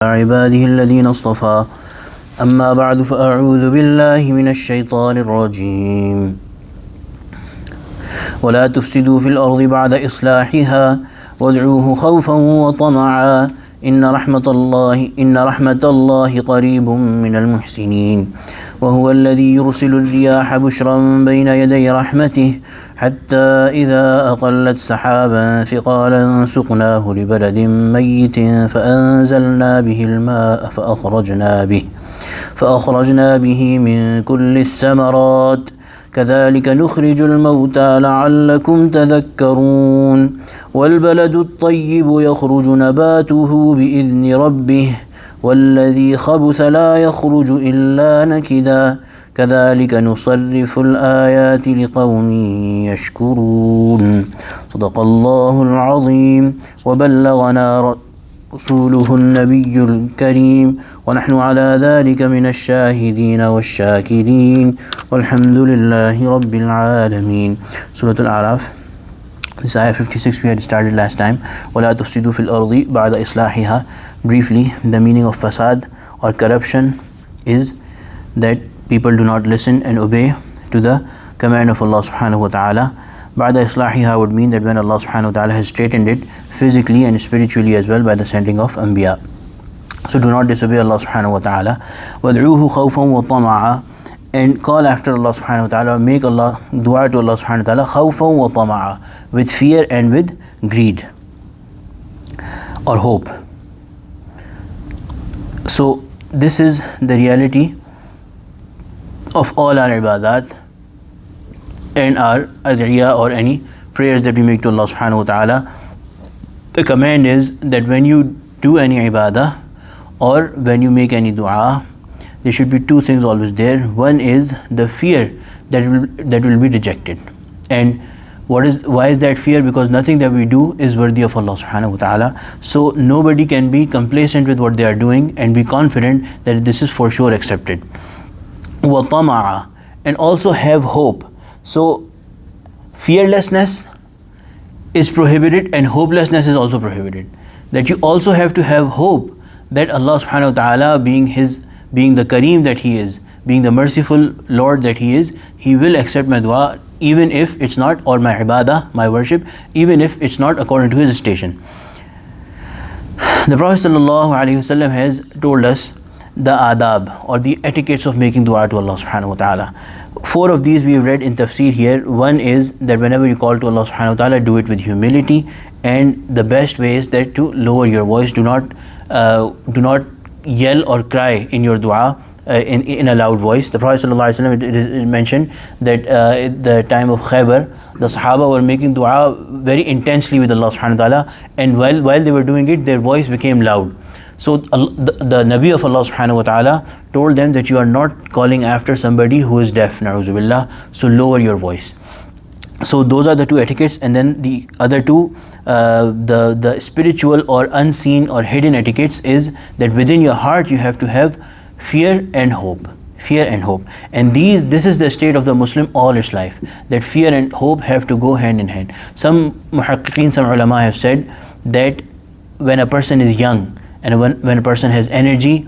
عباده الذين اصطفى أما بعد فأعوذ بالله من الشيطان الرجيم ولا تفسدوا في الأرض بعد إصلاحها وادعوه خوفا وطمعا إن رحمة الله قريب من المحسنين وهو الذي يرسل الرياح بشرا بين يدي رحمته حتى إذا أقلت سحابا ثقالا سقناه لبلد ميت فأنزلنا به الماء فأخرجنا به من كل الثمرات كذلك نخرج الموتى لعلكم تذكرون والبلد الطيب يخرج نباته بإذن ربه والذي خبث لا يخرج إلا نكدا كذلك نصرف الآيات لقوم يشكرون صدق الله العظيم وبلغنا رسوله النبي الكريم ونحن على ذلك من الشاهدين والشاكرين والحمد لله رب العالمين. Surah Al-A'raf. This ayah 56 we had started last time. وَلَا تُفْسِدُوا فِي الْأَرْضِ بَعْدَ إِصْلَاحِهَا. Briefly, the meaning of fasad or corruption is that people do not listen and obey to the command of Allah subhanahu wa ta'ala. Ba'da islahiha would mean that when Allah subhanahu wa ta'ala has straightened it physically and spiritually as well by the sending of anbiya. So do not disobey Allah subhanahu wa ta'ala. وَادْعُوهُ خَوْفًا وَطَمَعًا, and call after Allah subhanahu wa ta'ala, make Allah dua to Allah subhanahu wa ta'ala خَوْفًا وَطَمَعًا, with fear and with greed or hope. So this is the reality of all our ibadat and our ad'iyah or any prayers that we make to Allah subhanahu wa ta'ala. The command is that when you do any ibadah or when you make any dua, there should be two things always there. One is the fear that will be rejected. And why is that fear? Because nothing that we do is worthy of Allah subhanahu wa ta'ala. So nobody can be complacent with what they are doing and be confident that this is for sure accepted. وَطَمَعًا, and also have hope. So fearlessness is prohibited and hopelessness is also prohibited. That you also have to have hope that Allah subhanahu wa ta'ala, being the Kareem that He is, being the merciful Lord that He is, He will accept my dua even if it's not, or my ibadah, my worship, even if it's not according to His station. The Prophet ﷺ has told us the adab or the etiquettes of making dua to Allah subhanahu wa ta'ala. 4 of these we have read in tafsir here. One is that whenever you call to Allah subhanahu wa ta'ala, do it with humility, and the best way is that to lower your voice. Do not yell or cry in your dua in a loud voice. The Prophet ﷺ, it is mentioned that at the time of Khaybar, the Sahaba were making dua very intensely with Allah subhanahu wa ta'ala, and while they were doing it, their voice became loud. So the Nabi of Allah subhanahu wa ta'ala told them that you are not calling after somebody who is deaf, na'udhu billah, so lower your voice. So those are the 2 etiquettes, and then the other 2, the spiritual or unseen or hidden etiquettes is that within your heart you have to have fear and hope. And this is the state of the Muslim all its life, that fear and hope have to go hand in hand. Some muhaqqiqeen, some ulama have said that when a person is young and when a person has energy,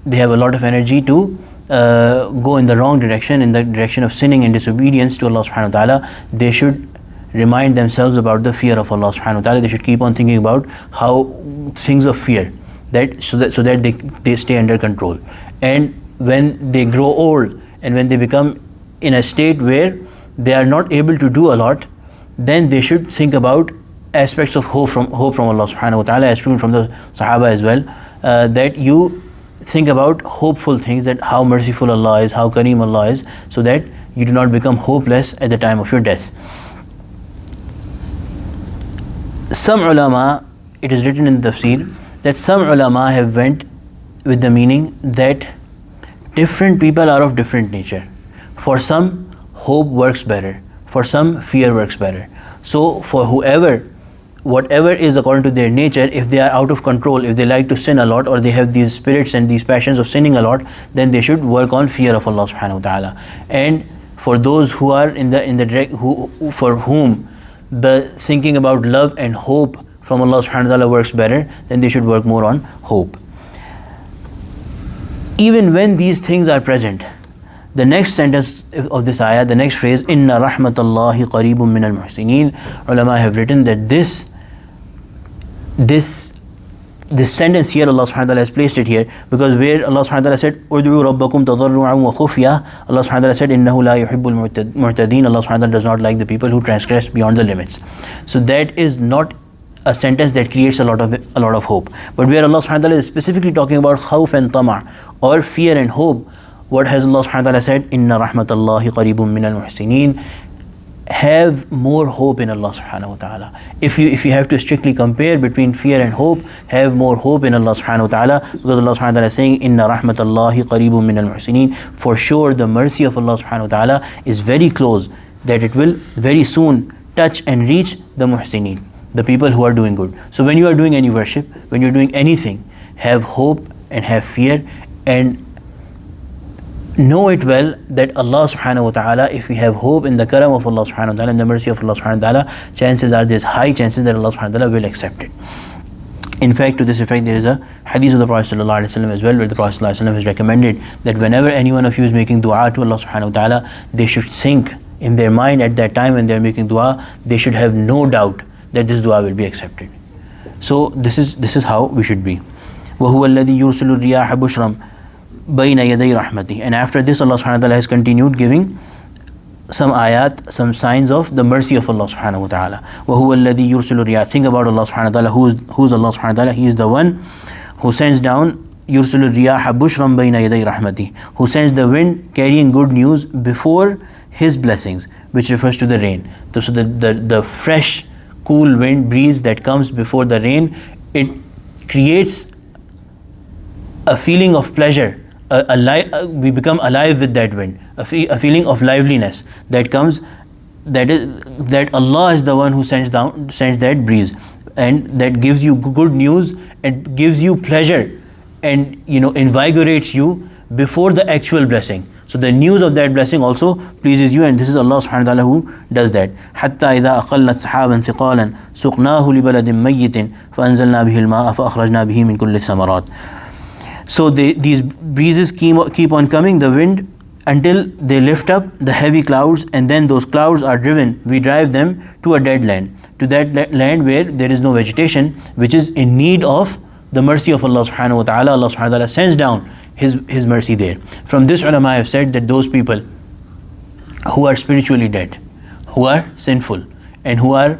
they have a lot of energy to go in the wrong direction, in the direction of sinning and disobedience to Allah subhanahu wa ta'ala, they should remind themselves about the fear of Allah subhanahu wa ta'ala. They should keep on thinking about how things of fear, so that they stay under control. And when they grow old and when they become in a state where they are not able to do a lot, then they should think about aspects of hope from Allah subhanahu wa ta'ala, as proven from the Sahaba as well, that you think about hopeful things, that how merciful Allah is, how Kareem Allah is, so that you do not become hopeless at the time of your death. Some ulama, it is written in the tafsir, that some ulama have went with the meaning that different people are of different nature. For some, hope works better. For some, fear works better. So for whatever is according to their nature, if they are out of control, if they like to sin a lot, or they have these spirits and these passions of sinning a lot, then they should work on fear of Allah subhanahu wa ta'ala. And for those who are for whom the thinking about love and hope from Allah subhanahu wa ta'ala works better, then they should work more on hope. even when these things are present. The next sentence of this ayah, the next phrase, Inna rahmatallahi qareebun min al-muhsineen. Ulama have written that this sentence here, Allah subhanahu wa ta'ala has placed it here, because where Allah subhanahu wa ta'ala said, Ud'u rabbakum tadarru'an wa khufya, Allah subhanahu wa ta'ala said, Innahu la yuhibbul mu'tadeen. Allah subhanahu wa ta'ala does not like the people who transgress beyond the limits. So that is not a sentence that creates a lot of hope. But where Allah subhanahu wa ta'ala is specifically talking about khawf and tama', or fear and hope, what has Allah subhanahu wa ta'ala said? Inna rahmatallahi qareebun min al-muhsineen. Have more hope in Allah subhanahu wa ta'ala. If you have to strictly compare between fear and hope, have more hope in Allah subhanahu wa ta'ala, because Allah subhanahu wa ta'ala is saying, Inna rahmatallahi qareebun min al-muhsineen. For sure the mercy of Allah subhanahu wa ta'ala is very close, that it will very soon touch and reach the muhsineen, the people who are doing good. So when you are doing any worship, when you're doing anything, have hope and have fear, and know it well that Allah subhanahu wa ta'ala, if we have hope in the karam of Allah subhanahu wa ta'ala and the mercy of Allah subhanahu wa ta'ala, chances are, there's high chances that Allah subhanahu wa ta'ala will accept it. In fact, to this effect, there is a hadith of the Prophet sallallahu alaihi wasallam as well, where the Prophet sallallahu alaihi wasallam has recommended that whenever any one of you is making dua to Allah subhanahu wa ta'ala, they should think in their mind at that time when they are making dua, they should have no doubt that this dua will be accepted. So this is how we should be. وَهُوَ الَّذِي يُرْسِلُ الرِّيَاحَ بُشْرًا بَيْنَ يَدَيْ رَحْمَتِهِ. And after this, Allah subhanahu wa ta'ala has continued giving some ayat, some signs of the mercy of Allah subhanahu wa ta'ala. وَهُوَ الَّذِي يُرْسِلُ الرِّيَاحَ. Think about Allah subhanahu wa ta'ala. Who's Allah subhanahu wa ta'ala? He is the one who sends down يُرْسِلُ الرِّيَاحَ بُشْرًا بَيْنَ يَدَيْ رَحْمَتِهِ, who sends the wind carrying good news before His blessings, which refers to the rain. So the fresh, cool wind breeze that comes before the rain, it creates a feeling of pleasure. We become alive with that wind, a feeling of liveliness that comes, that Allah is the one who sends that breeze, and that gives you good news and gives you pleasure, and invigorates you before the actual blessing. So the news of that blessing also pleases you, and this is Allah subhanahu wa ta'ala who does that. حَتَّى إِذَا أَقَلَّتْ سَحَابًا ثِقَالًا سُقْنَاهُ لِبَلَدٍ مَيِّتٍ فَأَنزَلْنَا بِهِ الْمَاءَ فَأَخْرَجْنَا بِهِ مِنْ كُلِّ الثَّمَرَاتِ. So these breezes keep on coming, the wind, until they lift up the heavy clouds, and then those clouds are driven. We drive them to a dead land, to that land where there is no vegetation, which is in need of the mercy of Allah subhanahu wa ta'ala. Allah subhanahu wa ta'ala sends down His mercy there. From this, ulama have said that those people who are spiritually dead, who are sinful, and who are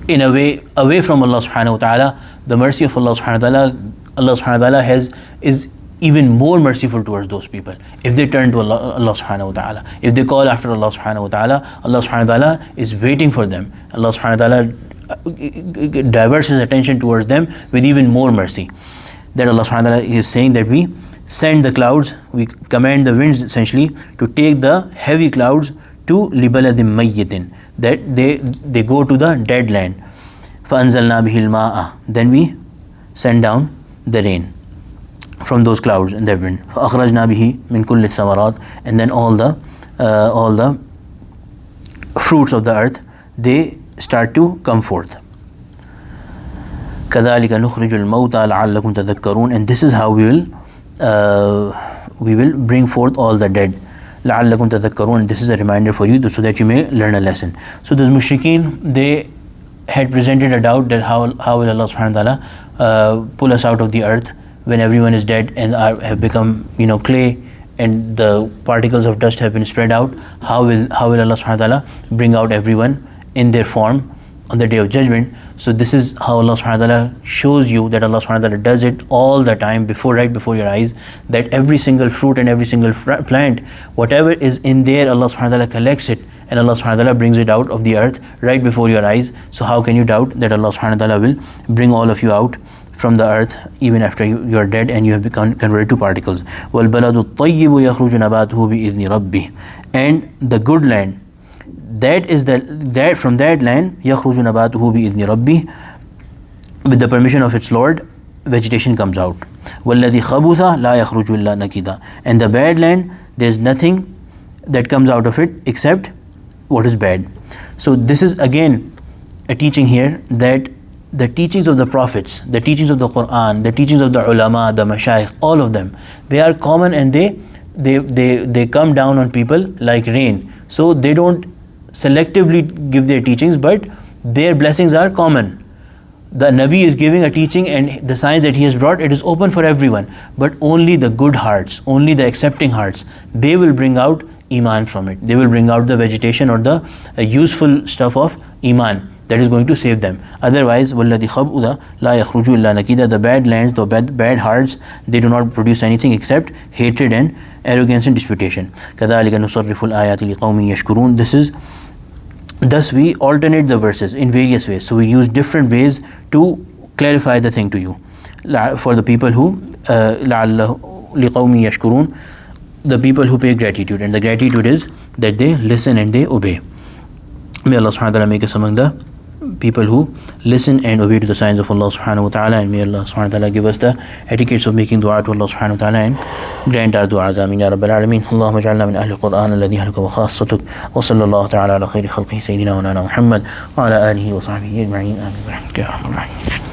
in a way away from Allah subhanahu wa ta'ala, the mercy of Allah subhanahu wa ta'ala, Allah subhanahu wa ta'ala is even more merciful towards those people if they turn to Allah subhanahu wa ta'ala. If they call after Allah subhanahu wa ta'ala, Allah subhanahu wa ta'ala is waiting for them. Allah subhanahu wa ta'ala diverts His attention towards them with even more mercy. That Allah subhanahu wa ta'ala is saying that we send the clouds, we command the winds essentially to take the heavy clouds to libaladim mayyitin, that they go to the dead land. فَأَنزَلْنَا بِهِ الْمَاءَ. Then we send down the rain from those clouds and the wind. فَأَخْرَجْنَا بِهِ مِنْ كُلِّ الثَّمَرَاتِ. And then all the fruits of the earth, they start to come forth. كَذَلِكَ نُخْرِجُ الْمَوْتَى لَعَلَّكُمْ تَذَكَّرُونَ. And this is how we will bring forth all the dead. لَعَلَّكُمْ تَذَكَّرُونَ. This is a reminder for you, so that you may learn a lesson. So those mushrikeen, they had presented a doubt that how will Allah subhanahu wa ta'ala pull us out of the earth when everyone is dead and have become clay, and the particles of dust have been spread out. How will Allah subhanahu wa ta'ala bring out everyone in their form on the day of judgment? So this is how Allah subhanahu wa ta'ala shows you that Allah subhanahu wa ta'ala does it all the time, right before your eyes, that every single fruit and every single plant, whatever is in there, Allah subhanahu wa ta'ala collects it, and Allah subhanahu wa ta'ala brings it out of the earth right before your eyes. So how can you doubt that Allah subhanahu wa ta'ala will bring all of you out from the earth even after you are dead and you have become converted to particles? وَالْبَلَدُ الطَّيِّبُ يَخْرُجُ نَبَاتُهُ بِإِذْنِ رَبِّهِ. And the good land, that from that land, يَخْرُجُ نَبَاتُهُ بِإِذْنِ رَبِّهِ, with the permission of its Lord, vegetation comes out. وَالَّذِي خَبُثَ لَا يَخْرُجُ إِلَّا نَكِدًا. And the bad land, there is nothing that comes out of it except what is bad. So this is again a teaching here, that the teachings of the prophets, the teachings of the Quran, the teachings of the ulama, the mashayikh, all of them, they are common, and they come down on people like rain. So they don't selectively give their teachings, but their blessings are common. The Nabi is giving a teaching, and the science that he has brought, it is open for everyone, but only the good hearts, only the accepting hearts, they will bring out iman from it. They will bring out the vegetation or the useful stuff of iman that is going to save them. Otherwise, وَالَّذِي خَبْءُ لَا يَخْرُجُ إِلَّا نَكِيدًا, the bad lands, the bad hearts, they do not produce anything except hatred and arrogance and disputation. كَذَلِكَ نُصَرِّفُ الْآيَاتِ لِقَوْمٍ يَشْكُرُونَ. Thus we alternate the verses in various ways. So we use different ways to clarify the thing to you. For the people who لَعَلَّهُ لِقَوْمٍ يَشْكُرُونَ, the people who pay gratitude, and the gratitude is that they listen and they obey. May Allah subhanahu wa ta'ala make us among the people who listen and obey to the signs of Allah subhanahu wa ta'ala, and may Allah subhanahu wa ta'ala give us the etiquettes of making dua to Allah subhanahu wa ta'ala and grant our du'as. Ameen ya Rabbil Alameen. Allahumma ja'alna min ahli al-Qur'an alladhi ahlaka wa khassatuk, wa sallallahu ta'ala ala khayri khalqihi sayyidina wa nana Muhammad wa ala alihi wa sahbihi ajma'in. Ameen.